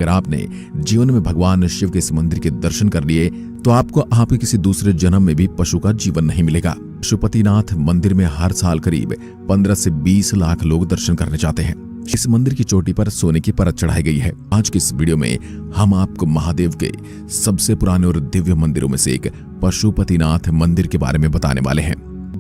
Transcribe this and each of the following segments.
अगर आपने जीवन में भगवान शिव के इस मंदिर के दर्शन कर लिए तो आपको आपके किसी दूसरे जन्म में भी पशु का जीवन नहीं मिलेगा। पशुपतिनाथ मंदिर में हर साल करीब 15 से 20 लाख लोग दर्शन करने जाते हैं। इस मंदिर की चोटी पर सोने की परत चढ़ाई गई है। आज की इस वीडियो में हम आपको महादेव के सबसे पुराने और दिव्य मंदिरों में से एक पशुपतिनाथ मंदिर के बारे में बताने वाले हैं।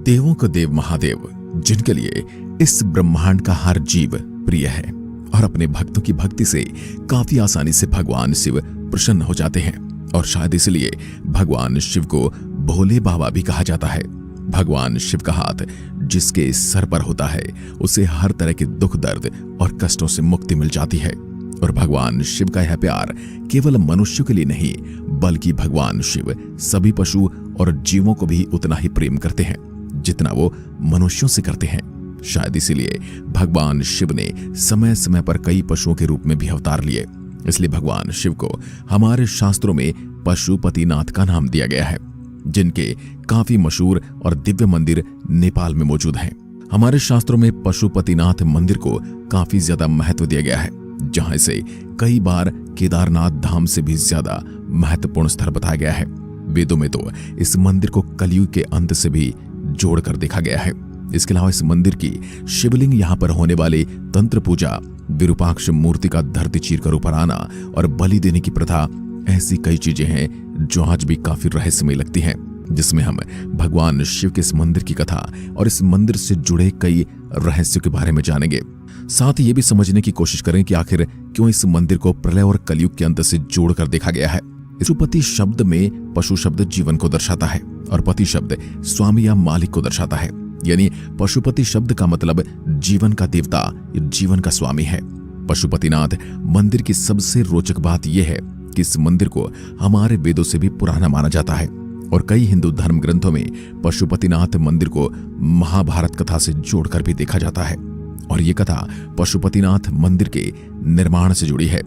देवों का देव महादेव, जिनके लिए इस ब्रह्मांड का हर जीव प्रिय है और अपने भक्तों की भक्ति से काफी आसानी से भगवान शिव प्रसन्न हो जाते हैं और शायद इसलिए भगवान शिव को भोले बाबा भी कहा जाता है। भगवान शिव का हाथ जिसके सर पर होता है उसे हर तरह के दुख दर्द और कष्टों से मुक्ति मिल जाती है। और भगवान शिव का यह प्यार केवल मनुष्यों के लिए नहीं बल्कि भगवान शिव सभी पशु और जीवों को भी उतना ही प्रेम करते हैं जितना वो मनुष्यों से करते हैं। शायद इसीलिए भगवान शिव ने समय समय पर कई पशुओं के रूप में भी अवतार लिए। इसलिए भगवान शिव को हमारे शास्त्रों में पशुपतिनाथ का नाम दिया गया है, जिनके काफी मशहूर और दिव्य मंदिर नेपाल में मौजूद हैं। हमारे शास्त्रों में पशुपतिनाथ मंदिर को काफी ज्यादा महत्व दिया गया है, जहां इसे कई बार केदारनाथ धाम से भी ज्यादा महत्वपूर्ण स्थल बताया गया है। वेदों में तो इस मंदिर को कलयुग के अंत से भी जोड़कर देखा गया है। इसके अलावा इस मंदिर की शिवलिंग, यहाँ पर होने वाली तंत्र पूजा, विरूपाक्ष मूर्ति का धरती चीरकर ऊपर आना और बलि देने की प्रथा, ऐसी कई चीजें हैं जो आज भी काफी रहस्यमय लगती हैं, जिसमें हम भगवान शिव के इस मंदिर की कथा और इस मंदिर से जुड़े कई रहस्यों के बारे में जानेंगे। साथ ही ये भी समझने की कोशिश करें कि आखिर क्यों इस मंदिर को प्रलय और कलयुग के अंत से जोड़कर देखा गया है। पशुपति शब्द में पशु शब्द जीवन को दर्शाता है और पति शब्द स्वामी या मालिक को दर्शाता है। यानी पशुपति शब्द का मतलब जीवन का देवता, जीवन का स्वामी है। पशुपतिनाथ मंदिर की सबसे रोचक बात यह है कि इस मंदिर को हमारे वेदों से भी पुराना माना जाता है और कई हिंदू धर्म ग्रंथों में पशुपतिनाथ मंदिर को महाभारत कथा से जोड़कर भी देखा जाता है। और ये कथा पशुपतिनाथ मंदिर के निर्माण से जुड़ी है,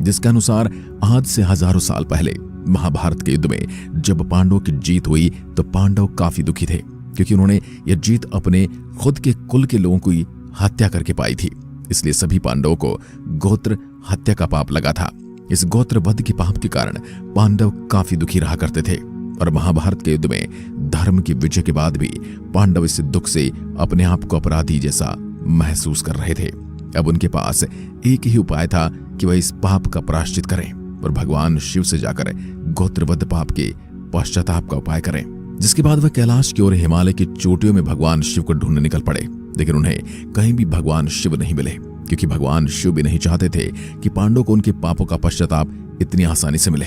जिसके अनुसार आज से हजारों साल पहले महाभारत के युद्ध में जब पांडवों की जीत हुई तो पांडव काफी दुखी थे, क्योंकि उन्होंने यह जीत अपने खुद के कुल के लोगों की हत्या करके पाई थी। इसलिए सभी पांडवों को गोत्र हत्या का पाप लगा था। इस गोत्र वध के पाप के कारण पांडव काफी दुखी रहा करते थे और महाभारत के युद्ध में धर्म की विजय के बाद भी पांडव इस दुख से अपने आप को अपराधी जैसा महसूस कर रहे थे। अब उनके पास एक ही उपाय था कि वह इस पाप का प्रायश्चित करें और भगवान शिव से जाकर गोत्रवध पाप के पश्चाताप का उपाय करें। जिसके बाद वह कैलाश की ओर हिमालय की चोटियों में भगवान शिव को ढूंढने निकल पड़े, लेकिन उन्हें कहीं भी भगवान शिव नहीं मिले, क्योंकि भगवान शिव भी नहीं चाहते थे कि पांडवों को उनके पापों का पश्चाताप इतनी आसानी से मिले।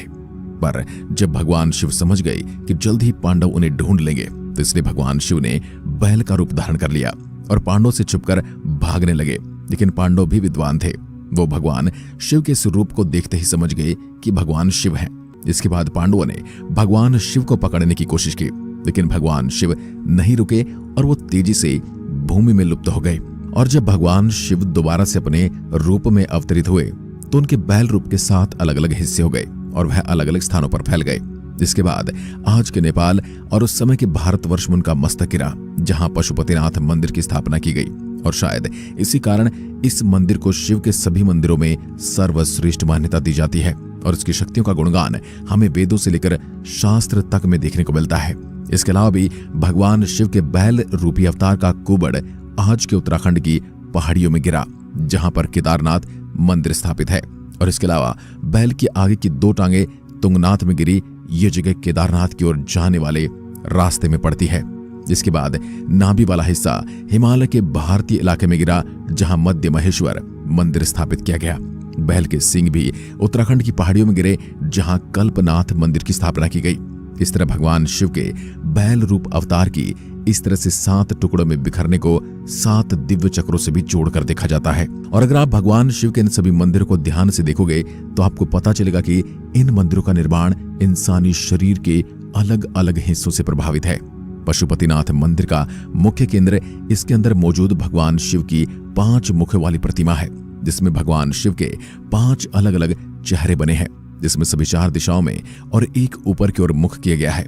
पर जब भगवान शिव समझ गए कि जल्द ही पांडव उन्हें ढूंढ लेंगे, तो इसलिए भगवान शिव ने बैल का रूप धारण कर लिया और पांडवों से छुपकर भागने लगे। लेकिन पांडव भी विद्वान थे, वो भगवान शिव के स्वरूप को देखते ही समझ गए कि भगवान शिव हैं। इसके बाद पांडवों ने भगवान शिव को पकड़ने की कोशिश की, लेकिन भगवान शिव नहीं रुके और वो तेजी से भूमि में लुप्त हो गए। और जब भगवान शिव दोबारा से अपने रूप में अवतरित हुए तो उनके बैल रूप के 7 अलग अलग हिस्से हो गए और वह अलग अलग स्थानों पर फैल गए। इसके बाद आज के नेपाल और उस समय के भारतवर्ष में उनका मस्तक गिरा, जहां पशुपतिनाथ मंदिर की स्थापना की गई। और शायद इसी कारण इस मंदिर को शिव के सभी मंदिरों में सर्वश्रेष्ठ मान्यता दी जाती है और इसकी शक्तियों का गुणगान हमें वेदों से लेकर शास्त्र तक में देखने को मिलता है। इसके अलावा भी भगवान शिव के बैल रूपी अवतार का कुबड़ आज के उत्तराखंड की पहाड़ियों में गिरा, जहां पर केदारनाथ मंदिर स्थापित है। और इसके अलावा बैल की आगे की 2 टांगे तुंगनाथ में गिरी। ये जगह केदारनाथ की ओर जाने वाले रास्ते में पड़ती है। इसके बाद नाभि वाला हिस्सा हिमालय के भारतीय इलाके में गिरा, जहां मध्य महेश्वर मंदिर स्थापित किया गया। बैल के सींग भी उत्तराखंड की पहाड़ियों में गिरे, जहां कल्पनाथ मंदिर की स्थापना की गई। इस तरह भगवान शिव के बैल रूप अवतार की इस तरह से 7 टुकड़ों में बिखरने को 7 दिव्य चक्रों से भी जोड़कर देखा जाता है। और अगर आप भगवान शिव के इन सभी मंदिरों को ध्यान से देखोगे तो आपको पता चलेगा कि इन मंदिरों का निर्माण इंसानी शरीर के अलग अलग हिस्सों से प्रभावित है। पशुपतिनाथ मंदिर का मुख्य केंद्र, इसके अंदर मौजूद भगवान शिव की 5 मुख वाली प्रतिमा है, जिसमें भगवान शिव के 5 अलग अलग चेहरे बने हैं, जिसमें सभी 4 दिशाओं में और एक ऊपर की ओर मुख किया गया है।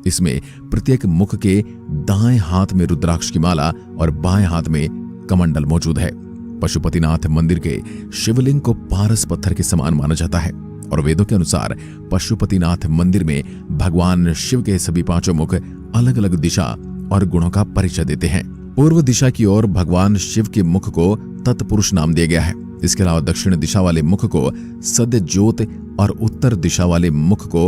इसमें प्रत्येक मुख के दाएं हाथ में रुद्राक्ष की माला और बाएं हाथ में कमंडल मौजूद है। पशुपतिनाथ मंदिर के शिवलिंग को पारस पत्थर के समान माना जाता है और वेदों के अनुसार पशुपतिनाथ मंदिर में भगवान शिव के सभी पांचों मुख अलग अलग दिशा और गुणों का परिचय देते हैं। पूर्व दिशा की ओर भगवान शिव के मुख को तत्पुरुष नाम दिया गया है। इसके अलावा दक्षिण दिशा वाले मुख को सद्य ज्योत और उत्तर दिशा वाले मुख को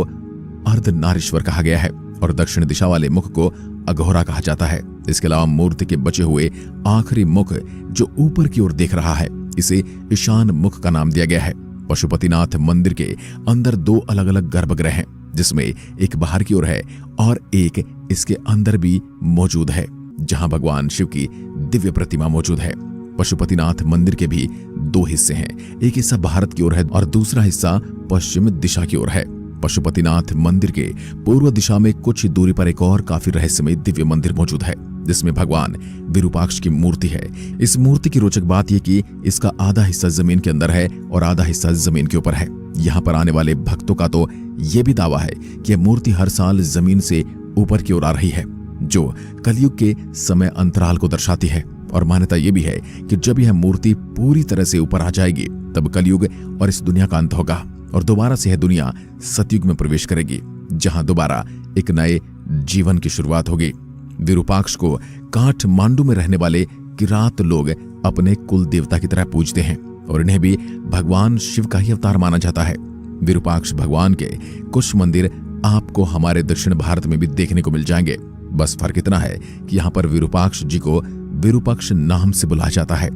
अर्धनारीश्वर कहा गया है और दक्षिण दिशा वाले मुख को अघोरा कहा जाता है। इसके अलावा मूर्ति के बचे हुए आखिरी मुख जो ऊपर की ओर देख रहा है, इसे ईशान मुख का नाम दिया गया है। पशुपतिनाथ मंदिर के अंदर दो अलग अलग गर्भगृह हैं, जिसमें एक बाहर की ओर है और एक इसके अंदर भी मौजूद है, जहां भगवान शिव की दिव्य प्रतिमा मौजूद है। पशुपतिनाथ मंदिर के भी दो हिस्से हैं, एक हिस्सा भारत की ओर है और दूसरा हिस्सा पश्चिम दिशा की ओर है। पशुपतिनाथ मंदिर के पूर्व दिशा में कुछ दूरी पर एक और काफी रहस्यमय दिव्य मंदिर मौजूद है, जिसमें भगवान विरूपाक्ष की मूर्ति है। इस मूर्ति की रोचक बात यह कि इसका आधा हिस्सा जमीन के अंदर है और आधा हिस्सा जमीन के ऊपर है। यहाँ पर आने वाले भक्तों का तो यह भी दावा है कि यह मूर्ति हर साल जमीन से ऊपर की ओर आ रही है, जो कलयुग के समय अंतराल को दर्शाती है। और मान्यता यह भी है कि जब यह मूर्ति पूरी तरह से ऊपर आ जाएगी, तब कलयुग और इस दुनिया का अंत होगा और दोबारा से यह दुनिया सतयुग में प्रवेश करेगी, जहां दोबारा एक नए जीवन की शुरुआत होगी। विरूपाक्ष को काठमांडू में रहने वाले किरात लोग अपने कुल देवता की तरह पूजते हैं और इन्हें भी भगवान शिव का ही अवतार माना जाता है। विरूपाक्ष भगवान के कुछ मंदिर आपको हमारे दक्षिण भारत में भी देखने को मिल जाएंगे। बस फर्क इतना है कि यहाँ पर विरूपाक्ष जी को विरूपक्ष नाम से बुलाया जाता है।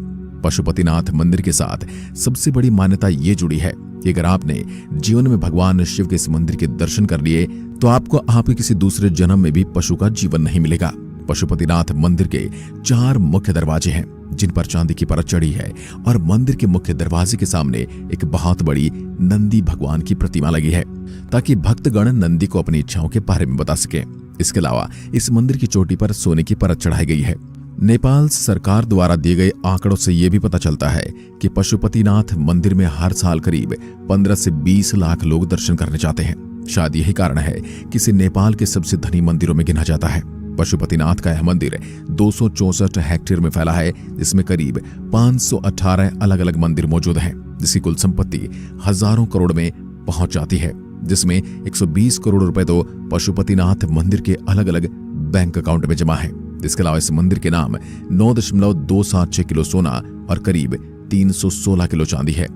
पशुपतिनाथ मंदिर के साथ सबसे बड़ी मान्यता ये जुड़ी है कि अगर आपने जीवन में भगवान शिव के इस मंदिर के दर्शन कर लिए, तो आपको आपके किसी दूसरे जन्म में भी पशु का जीवन नहीं मिलेगा। पशुपतिनाथ मंदिर के 4 मुख्य दरवाजे हैं, जिन पर चांदी की परत चढ़ी है और मंदिर के मुख्य दरवाजे के सामने एक बहुत बड़ी नंदी भगवान की प्रतिमा लगी है, ताकि भक्तगण नंदी को अपनी इच्छाओं के बारे में बता सके। इसके अलावा इस मंदिर की चोटी पर सोने की परत चढ़ाई गई है। नेपाल सरकार द्वारा दिए गए आंकड़ों से यह भी पता चलता है कि पशुपतिनाथ मंदिर में हर साल करीब 15 से 20 लाख लोग दर्शन करने जाते हैं। शायद यही कारण है कि इसे नेपाल के सबसे धनी मंदिरों में गिना जाता है। पशुपतिनाथ का यह मंदिर 264 हेक्टेयर में फैला है, जिसमें करीब 518 अलग अलग मंदिर मौजूद हैं, जिसकी कुल संपत्ति हजारों करोड़ में पहुंच जाती है, जिसमें 120 करोड़ रुपए तो पशुपतिनाथ मंदिर के अलग अलग बैंक अकाउंट में जमा है। इसके अलावा इस मंदिर के नाम 9.276 किलो सोना और करीब 316 किलो चांदी है।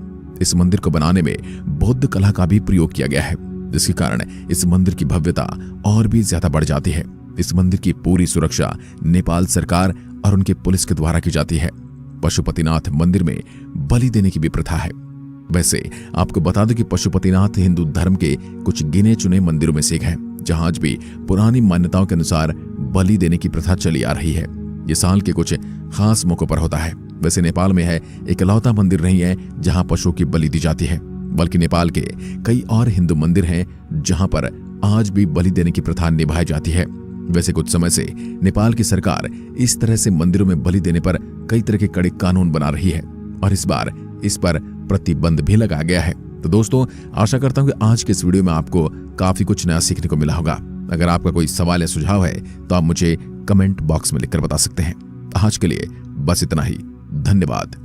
इस मंदिर को बनाने में बौद्ध कला का भी प्रयोग किया गया है, जिसके कारण इस मंदिर की भव्यता और भी ज्यादा बढ़ जाती है। इस मंदिर की पूरी सुरक्षा नेपाल सरकार और उनके पुलिस के द्वारा की जाती है। पशुपतिनाथ मंदिर में बलि देने की भी प्रथा है। वैसे आपको बता दूं कि पशुपतिनाथ हिंदू धर्म के कुछ गिने चुने मंदिरों में से एक है, जहां आज भी पुरानी मान्यताओं के अनुसार बलि देने की प्रथा चली आ रही है। ये साल के कुछ खास मौकों पर होता है। वैसे नेपाल में है इकलौता मंदिर नहीं है जहां पशुओं की बलि दी जाती है, बल्कि नेपाल के कई और हिंदू मंदिर हैं जहां पर आज भी बलि देने की प्रथा निभाई जाती है। वैसे कुछ समय से नेपाल की सरकार इस तरह से मंदिरों में बलि देने पर कई तरह के कड़े कानून बना रही है और इस बार इस पर प्रतिबंध भी लगाया गया है। तो दोस्तों, आशा करता हूं कि आज के इस वीडियो में आपको काफी कुछ नया सीखने को मिला होगा। अगर आपका कोई सवाल या सुझाव है तो आप मुझे कमेंट बॉक्स में लिखकर बता सकते हैं। आज के लिए बस इतना ही। धन्यवाद।